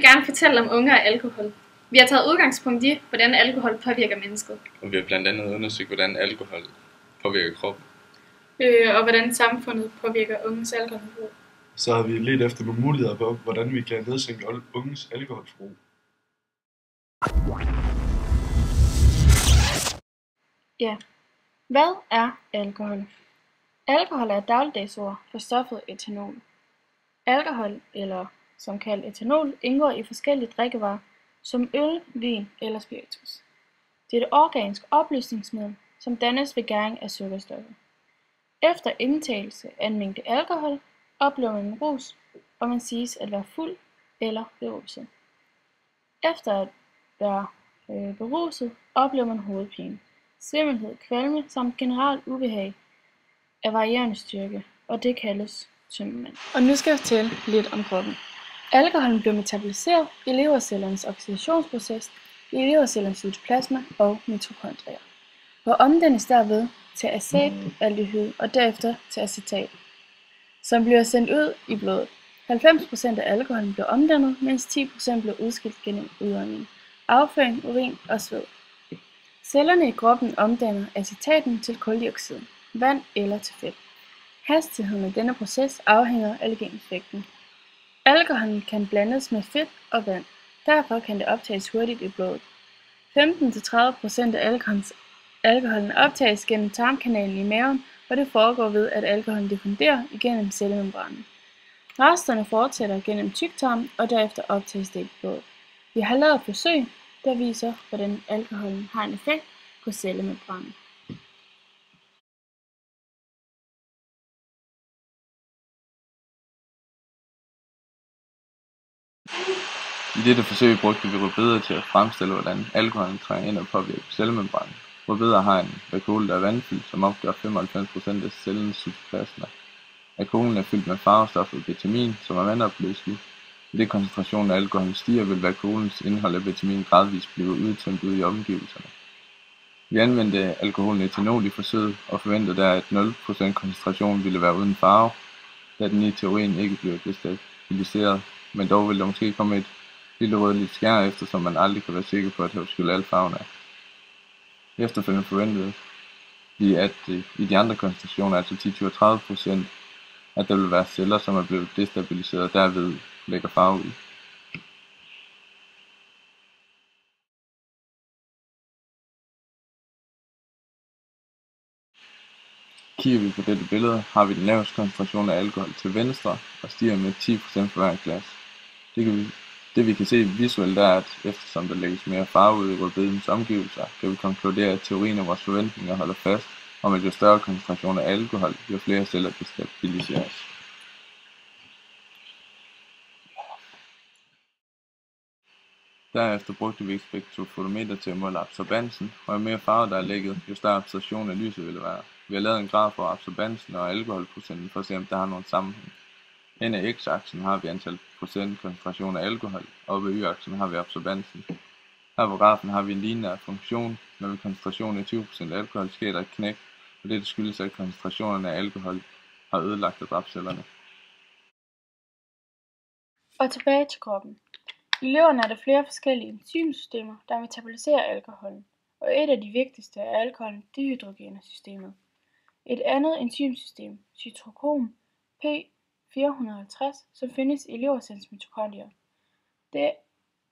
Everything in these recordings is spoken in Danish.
vil gerne fortælle om unge og alkohol. Vi har taget udgangspunkt i, hvordan alkohol påvirker mennesket. Og vi har blandt andet undersøgt, hvordan alkohol påvirker kroppen. Og hvordan samfundet påvirker unges alkoholforbrug. Så har vi let efter nogle muligheder på, hvordan vi kan nedsænke unges alkoholforbrug. Ja, hvad er alkohol? Alkohol er et dagligdagsord for stoffet etanol. Alkohol, eller som kaldt etanol, indgår i forskellige drikkevarer, som øl, vin eller spiritus. Det er et organisk opløsningsmiddel, som dannes ved gæring af sukkerstoffer. Efter indtagelse af en mængde alkohol oplever man rus, og man siges at være fuld eller beruset. Efter at være beruset oplever man hovedpine, svimmelhed, kvalme samt generelt ubehag af varierende styrke, og det kaldes tømmermænd. Og nu skal jeg fortælle lidt om kroppen. Alkoholen bliver metaboliseret i levercellernes oxidationsproces, i levercellernes cytoplasma og mitokondrier, hvor omdannes derved til acetaldehyd og derefter til acetat, som bliver sendt ud i blodet. 90% af alkoholen bliver omdannet, mens 10% bliver udskilt gennem udånding, afføring, urin og sved. Cellerne i kroppen omdanner acetaten til kuldioxid, vand eller til fedt. Hastigheden af denne proces afhænger af geneffekten. Alkoholen kan blandes med fedt og vand, derfor kan det optages hurtigt i blodet. 15-30% af alkoholen optages gennem tarmkanalen i maven, og det foregår ved, at alkoholen diffunderer igennem cellemembranen. Resterne fortsætter gennem tyktarmen, og derefter optages det i blodet. Vi har lavet forsøg, der viser, hvordan alkoholen har en effekt på cellemembranen. I dette forsøg brugte vi rødbeder til at fremstille, hvordan alkoholen trænger ind og påvirker cellemembranen. Rødbeder har en alkohol, der er vandfyldt, som opgør 95% af cellens cytoplasma. Alkoholen er fyldt med farvestoffet betamin, som er vandopløseligt. I det koncentrationen af alkoholen stiger, vil alkoholens indhold af betamin gradvist blive udtømt ud i omgivelserne. Vi anvendte alkoholen etanol i forsøget og forventede der, at 0% koncentration ville være uden farve, da den i teorien ikke blev destabiliseret, men dog vil der måske komme et lille rødligt skær, eftersom man aldrig kan være sikker på at have skyllet al farven af. Efterfølgende forventede vi, at i de andre koncentrationer, altså 10-30%, at der vil være celler, som er blevet destabiliseret og derved lægger farve ud. Kigger vi på dette billede, har vi den laveste koncentration af alkohol til venstre og stiger med 10% for hver glas. Det vi kan se visuelt er, at eftersom der lægges mere farve ud i rødbedens omgivelser, kan vi konkludere, at teorien og vores forventninger holder fast, om at jo større koncentration af alkohol, jo flere celler destabiliseres. Derefter brugte vi et spektrofotometer til at måle absorbansen, og jo mere farve der er lægget, jo større absorption af lyset vil være. Vi har lavet en graf for absorbansen og alkoholprocenten for at se, om der har nogen sammenhæng. Hen ad x-aksen har vi antal procent koncentration af alkohol, og ved y-aksen har vi absorbansen. Her på grafen har vi en lineær funktion, når ved koncentrationen af 20% alkohol sker der et knæk, og det skyldes, at koncentrationen af alkohol har ødelagt og dræbt cellerne. Og tilbage til kroppen. I leveren er der flere forskellige enzymsystemer, der metaboliserer alkoholen, og et af de vigtigste er alkoholen dehydrogenasystemet. Et andet enzymsystem, cytokrom P450, som findes i levercellens mitokondrier. Det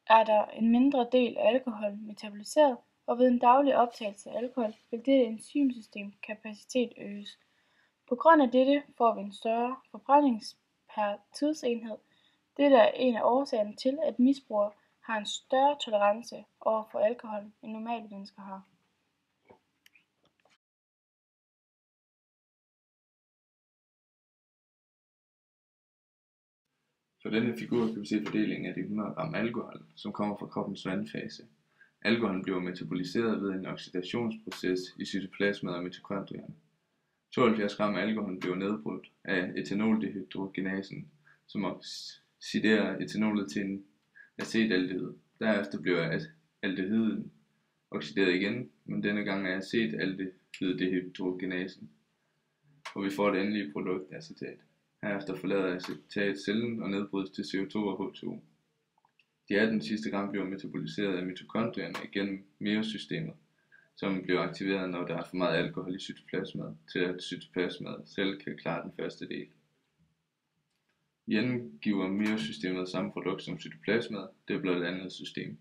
er der en mindre del af alkoholen metaboliseret, og ved en daglig optagelse af alkohol vil dette enzymsystem kapacitet øges. På grund af dette får vi en større forbrænding per tidsenhed. Dette er en af årsagerne til, at misbrugere har en større tolerance over for alkohol, end normale mennesker har. For denne figur kan vi se fordelingen af de 100 gram alkohol, som kommer fra kroppens vandfase. Alkoholen bliver metaboliseret ved en oxidationsproces i cytoplasmaet og mitokondrierne. 72 gram alkohol bliver nedbrudt af etanoldehydrogenasen, som oxiderer etanolet til en acetaldehyd. Derefter bliver aldehyden oxideret igen, men denne gang er acetaldehydrogenasen, og vi får det endelige produkt acetat. Herefter forlader acetat cellen og nedbrydes til CO2 og H2. De 18 sidste gram bliver metaboliseret af mitokondrierne igennem meiosystemet, som bliver aktiveret, når der er for meget alkohol i cytoplasmaet, til at cytoplasmaet selv kan klare den første del. I enden giver meiosystemet samme produkt som cytoplasmaet, det bliver et andet system.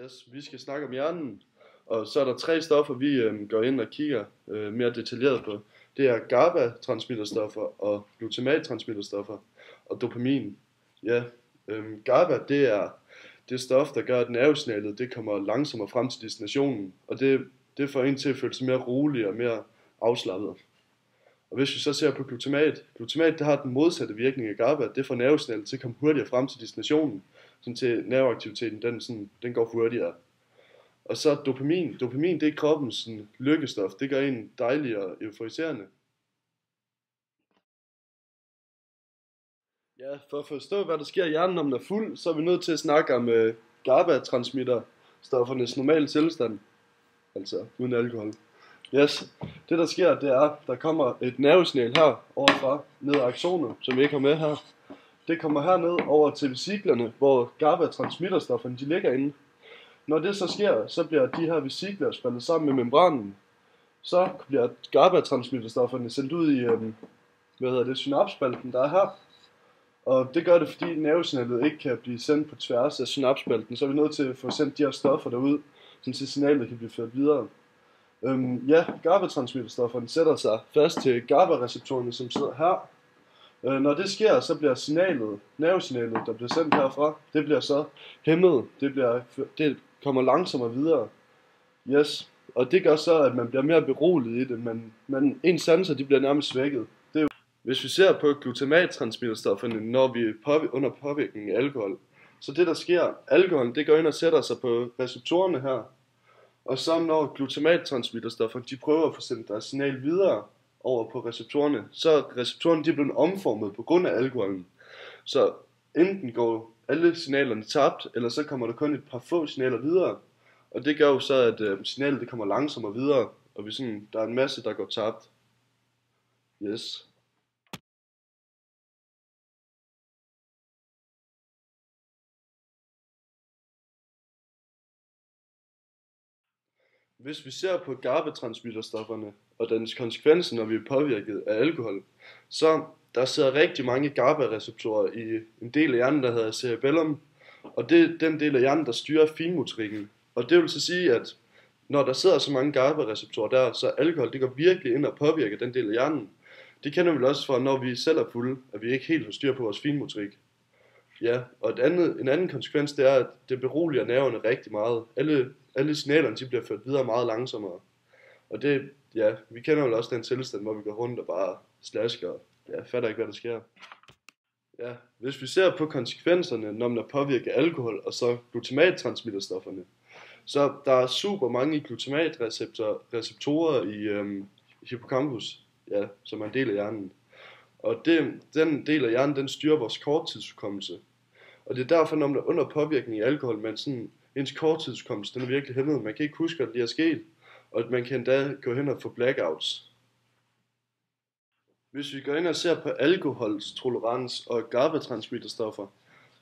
Yes, vi skal snakke om hjernen, og så er der 3 stoffer, vi går ind og kigger mere detaljeret på. Det er GABA-transmitterstoffer og glutamat-transmitterstoffer og dopamin. Ja, GABA, det er det stof, der gør, at nervesignalet det kommer langsommere frem til destinationen, og det får en til at føle sig mere rolig og mere afslappet. Og hvis vi så ser på glutamat, det har den modsatte virkning af GABA, det får nervesignalet til at komme hurtigere frem til destinationen, sådan til nerveaktiviteten, den går hurtigere. Og så dopamin, det er kroppens lykkestof, det gør en dejlig og euforiserende. Ja, for at forstå, hvad der sker i hjernen, når man er fuld, så er vi nødt til at snakke om GABA-transmitterstoffernes normale tilstand, altså uden alkohol. Yes, det der sker, det er, der kommer et nervesignal her overfra, ned ad aksonet, som vi ikke har med her. Det kommer herned over til vesiklerne, hvor GABA-transmitterstofferne de ligger inde. Når det så sker, så bliver de her vesikler spaltet sammen med membranen. Så bliver GABA-transmitterstofferne sendt ud i synapspalten, der er her. Og det gør det, fordi nervesignalet ikke kan blive sendt på tværs af synapspalten, så er vi nødt til at få sendt de her stoffer derud, så signalet kan blive ført videre. GABA-transmitterstofferne sætter sig fast til GABA-receptorerne, som sidder her. Når det sker, så bliver nervesignalet, der bliver sendt herfra, det bliver så hæmmet. Det kommer langsommere videre. Yes. Og det gør så, at man bliver mere beroliget i det, men ens sanser de bliver nærmest svækket. Hvis vi ser på glutamat-transmitterstofferne, når vi er under påvirkning af alkohol, så det der sker, alkoholen det går ind og sætter sig på receptorerne her. Og så når glutamat-transmitterstofferne de prøver at få sendt deres signal videre over på receptorerne, så receptorerne de er blevet omformet på grund af alkoholen. Så enten går alle signalerne tabt, eller så kommer der kun et par få signaler videre. Og det gør jo så, at signalet det kommer langsommere videre, og der er en masse, der går tabt. Yes. Hvis vi ser på GABA-transmitterstofferne og dens konsekvenser, når vi er påvirket af alkohol, så der sidder rigtig mange GABA-receptorer i en del af hjernen, der hedder cerebellum, og det er den del af hjernen, der styrer finmotorikken. Og det vil så sige, at når der sidder så mange GABA-receptorer der, så alkohol det går virkelig ind og påvirker den del af hjernen. Det kender vi vel også fra, når vi selv er fulde, at vi ikke helt har styr på vores finmotorik. Ja, og en anden konsekvens det er, at det beroliger nerverne rigtig meget. Alle signalerne de bliver ført videre meget langsommere. Og det, ja, vi kender jo også den tilstand, hvor vi går rundt og bare slasker og fatter ikke, hvad der sker. Ja, hvis vi ser på konsekvenserne, når man er påvirket af alkohol og så glutamat-transmitterstofferne, så der er super mange glutamatreceptorer i hippocampus, ja, som er en del af hjernen. Og den del af hjernen, den styrer vores korttidshukommelse. Og det er derfor, når man er under påvirkning af alkohol, ens korttidshukommelse, den er virkelig hæmmet. Man kan ikke huske, hvad der lige er sket, og at man kan endda gå hen og få blackouts. Hvis vi går ind og ser på alkoholstolerans og GABA-transmitterstoffer,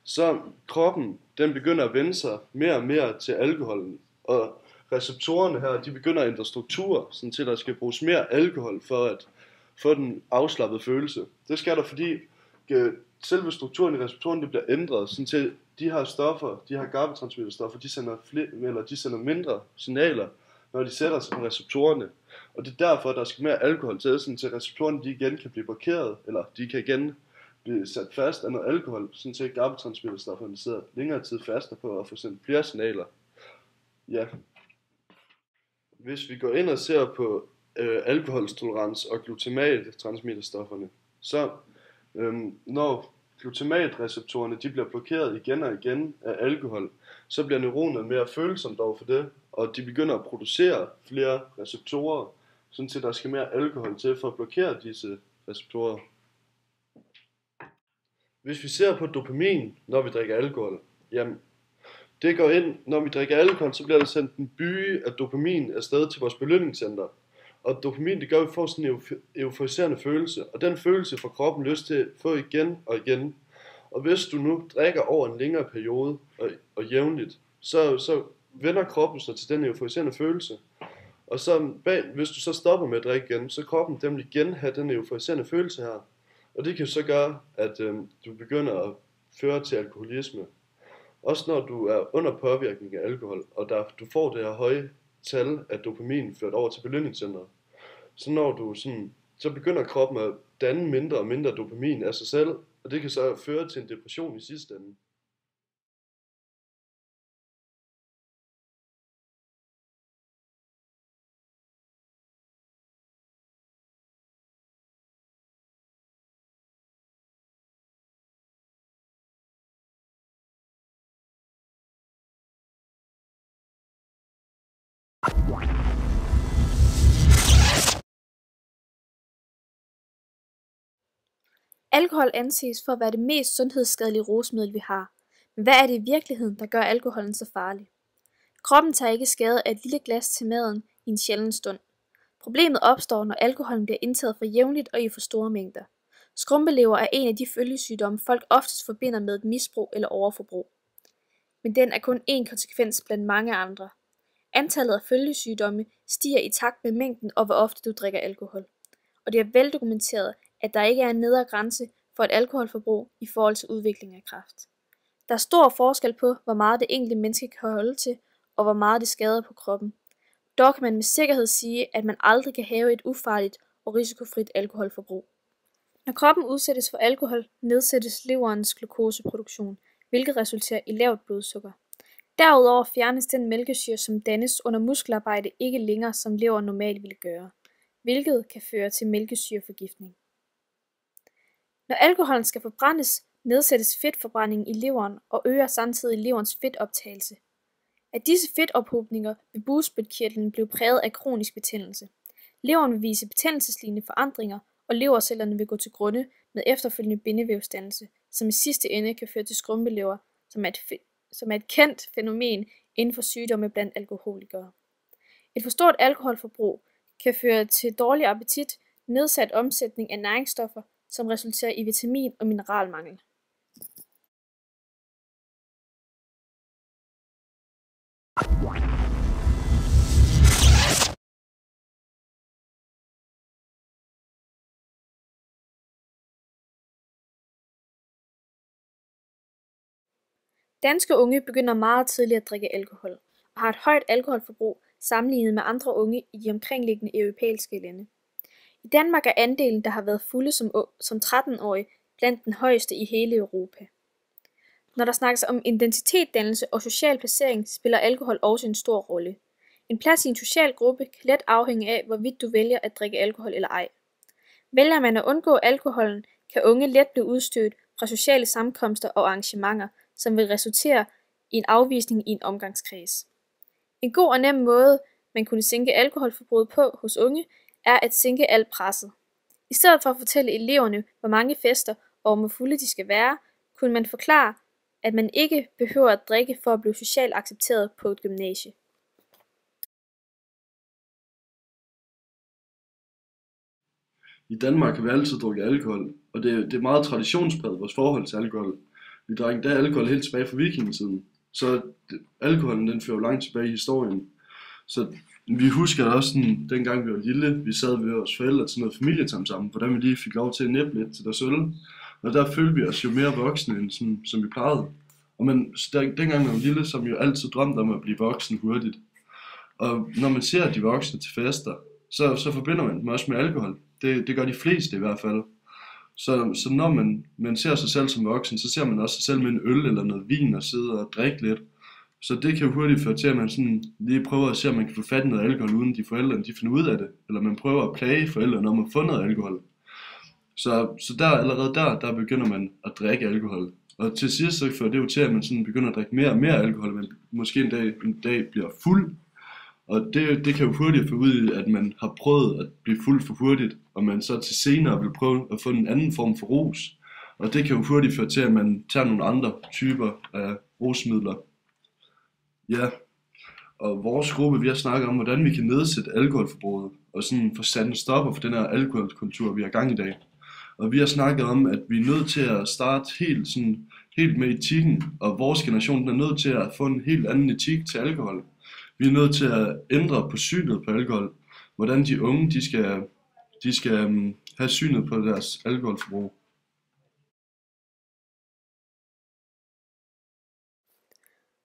så kroppen, den begynder at vende sig mere og mere til alkoholen. Og receptorerne her, de begynder at ændre struktur, sådan til at der skal bruges mere alkohol for at få den afslappede følelse. Det skal der, fordi selve strukturen i receptoren det bliver ændret, sådan til de her stoffer, de her GABA-transmitterstoffer, de sender mindre signaler, når de sætter sig på receptorerne. Og det er derfor, at der skal mere alkohol til, sådan til receptorerne de igen kan blive blokeret, eller de kan igen blive sat fast af noget alkohol, sådan til GABA-transmitterstofferne sidder længere tid faster på at få sendt flere signaler. Ja. Hvis vi går ind og ser på alkoholstolerans og glutamat-transmitterstofferne, så når glutamatreceptorerne de bliver blokeret igen og igen af alkohol, så bliver neuronerne mere følsomme over for det, og de begynder at producere flere receptorer, sådan til der skal mere alkohol til for at blokere disse receptorer. Hvis vi ser på dopamin, når vi drikker alkohol, jamen, det går ind, når vi drikker alkohol, så bliver der sendt en byge af dopamin afsted til vores belønningscenter. Og dopamin, det gør, at vi får sådan en euforiserende følelse, og den følelse får kroppen lyst til at få igen og igen. Og hvis du nu drikker over en længere periode og jævnligt, så vender kroppen sig til den euforiserende følelse. Og så hvis du så stopper med at drikke igen, så kroppen den vil igen have den euforiserende følelse her. Og det kan så gøre, at du begynder at føre til alkoholisme. Også når du er under påvirkning af alkohol, og du får det her høje tal af dopamin ført over til belønningscentret. Så når du så begynder kroppen at danne mindre og mindre dopamin af sig selv, og det kan så føre til en depression i sidste ende. Alkohol anses for at være det mest sundhedsskadelige rusmiddel, vi har. Men hvad er det i virkeligheden, der gør alkoholen så farlig? Kroppen tager ikke skade af et lille glas til maden i en sjælden stund. Problemet opstår, når alkoholen bliver indtaget for jævnligt og i for store mængder. Skrumpelever er en af de følgesygdomme, folk oftest forbinder med et misbrug eller overforbrug. Men den er kun én konsekvens blandt mange andre. Antallet af følgesygdomme stiger i takt med mængden og hvor ofte du drikker alkohol. Og det er veldokumenteret, at der ikke er en nedre grænse for et alkoholforbrug i forhold til udvikling af kræft. Der er stor forskel på, hvor meget det enkelte menneske kan holde til, og hvor meget det skader på kroppen. Dog kan man med sikkerhed sige, at man aldrig kan have et ufarligt og risikofrit alkoholforbrug. Når kroppen udsættes for alkohol, nedsættes leverens glukoseproduktion, hvilket resulterer i lavt blodsukker. Derudover fjernes den mælkesyre, som dannes under muskelarbejde, ikke længere som lever normalt ville gøre, hvilket kan føre til mælkesyreforgiftning. Når alkoholen skal forbrændes, nedsættes fedtforbrændingen i leveren og øger samtidig leverens fedtoptagelse. Af disse fedtophobninger vil bugspytkirtlen blive præget af kronisk betændelse. Leveren vil vise betændelseslignende forandringer, og levercellerne vil gå til grunde med efterfølgende bindevævsdannelse, som i sidste ende kan føre til skrumpelever, som er et kendt fænomen inden for sygdomme blandt alkoholikere. Et for stort alkoholforbrug kan føre til dårlig appetit, nedsat omsætning af næringsstoffer, som resulterer i vitamin- og mineralmangel. Danske unge begynder meget tidligt at drikke alkohol og har et højt alkoholforbrug sammenlignet med andre unge i de omkringliggende europæiske lande. I Danmark er andelen, der har været fulde som 13-årige, blandt den højeste i hele Europa. Når der snakkes om identitetsdannelse og social placering, spiller alkohol også en stor rolle. En plads i en social gruppe kan let afhænge af, hvorvidt du vælger at drikke alkohol eller ej. Vælger man at undgå alkoholen, kan unge let blive udstødt fra sociale sammenkomster og arrangementer, som vil resultere i en afvisning i en omgangskreds. En god og nem måde, man kunne sænke alkoholforbruget på hos unge, er at sænke alt presset. I stedet for at fortælle eleverne, hvor mange fester og hvor fulde de skal være, kunne man forklare, at man ikke behøver at drikke for at blive socialt accepteret på et gymnasie. I Danmark har vi altid drukket alkohol, og det er meget traditionspræget vores forhold til alkohol. Vi drak endda alkohol helt tilbage fra vikingetiden, så alkoholen den fører langt tilbage i historien. Så vi husker også sådan, dengang vi var lille, vi sad ved vores forældre til noget familietamtam, hvordan vi lige fik lov til at næppe lidt til deres øl. Og der følte vi os jo mere voksne, end sådan, som vi plejede. Og dengang man var lille, så vi jo altid drømt om at blive voksen hurtigt. Og når man ser de voksne til fester, så forbinder man dem også med alkohol. Det gør de fleste i hvert fald. Så når man ser sig selv som voksen, så ser man også sig selv med en øl eller noget vin og sidde og drikke lidt. Så det kan jo hurtigt føre til, at man sådan lige prøver at se, om man kan få fat i noget alkohol, uden de forældrene de finder ud af det. Eller man prøver at plage forældrene om at få noget alkohol. Så allerede der begynder man at drikke alkohol. Og til sidst så fører det jo til, at man sådan begynder at drikke mere og mere alkohol, men måske en dag bliver fuld. Og det kan jo hurtigt få ud i, at man har prøvet at blive fuld for hurtigt, og man så til senere vil prøve at få en anden form for rus. Og det kan jo hurtigt føre til, at man tager nogle andre typer af rusmidler. Ja, og vores gruppe, vi har snakket om, hvordan vi kan nedsætte alkoholforbruget, og sådan få sat en stopper for den her alkoholkultur, vi har gang i dag. Og vi har snakket om, at vi er nødt til at starte helt med etikken, og vores generation er nødt til at få en helt anden etik til alkohol. Vi er nødt til at ændre på synet på alkohol, hvordan de unge de skal have synet på deres alkoholforbrug.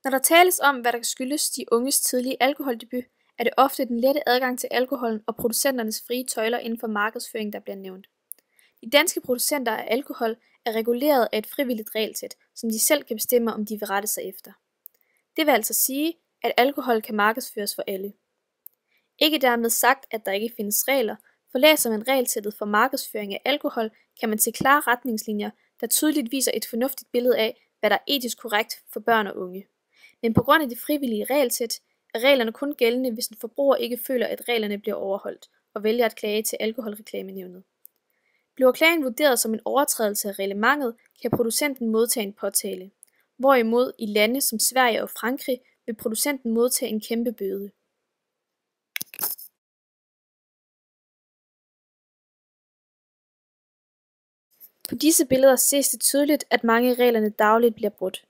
Når der tales om, hvad der skyldes de unges tidlige alkoholdebut, er det ofte den lette adgang til alkoholen og producenternes frie tøjler inden for markedsføring, der bliver nævnt. De danske producenter af alkohol er reguleret af et frivilligt regelsæt, som de selv kan bestemme, om de vil rette sig efter. Det vil altså sige, at alkohol kan markedsføres for alle. Ikke dermed sagt, at der ikke findes regler, for læser man regelsættet for markedsføring af alkohol, kan man se klare retningslinjer, der tydeligt viser et fornuftigt billede af, hvad der er etisk korrekt for børn og unge. Men på grund af det frivillige regelsæt, er reglerne kun gældende, hvis en forbruger ikke føler, at reglerne bliver overholdt, og vælger at klage til alkoholreklamenævnet. Bliver klagen vurderet som en overtrædelse af reglementet, kan producenten modtage en påtale. Hvorimod i lande som Sverige og Frankrig vil producenten modtage en kæmpe bøde. På disse billeder ses det tydeligt, at mange af reglerne dagligt bliver brudt.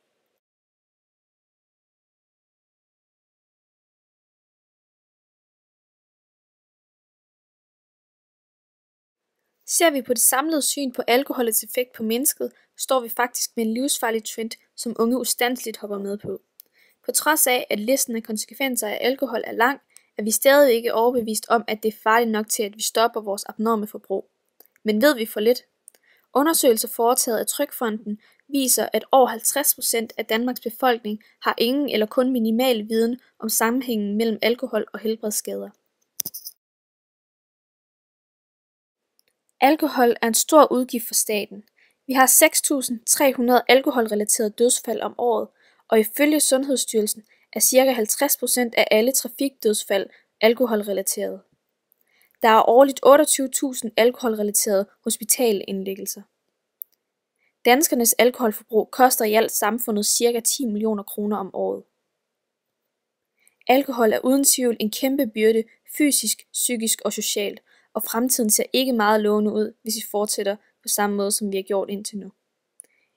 Ser vi på det samlede syn på alkoholets effekt på mennesket, står vi faktisk med en livsfarlig trend, som unge ustandsligt hopper med på. På trods af, at listen af konsekvenser af alkohol er lang, er vi stadig ikke overbevist om, at det er farligt nok til, at vi stopper vores abnorme forbrug. Men ved vi for lidt? Undersøgelser foretaget af Trygfonden viser, at over 50% af Danmarks befolkning har ingen eller kun minimal viden om sammenhængen mellem alkohol og helbredsskader. Alkohol er en stor udgift for staten. Vi har 6.300 alkoholrelaterede dødsfald om året, og ifølge Sundhedsstyrelsen er ca. 50% af alle trafikdødsfald alkoholrelaterede. Der er årligt 28.000 alkoholrelaterede hospitalindlæggelser. Danskernes alkoholforbrug koster i alt samfundet ca. 10 millioner kroner om året. Alkohol er uden tvivl en kæmpe byrde fysisk, psykisk og socialt, og fremtiden ser ikke meget lovende ud, hvis vi fortsætter på samme måde, som vi har gjort indtil nu.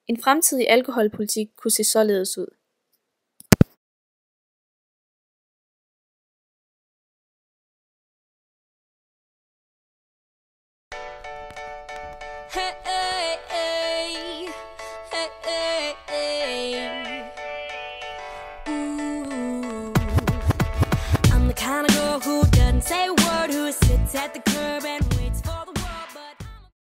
En fremtidig alkoholpolitik kunne se således ud. Hey, hey, hey, hey, hey, hey. Ooh. I'm the kind of girl who doesn't say a word, who sits at the curb and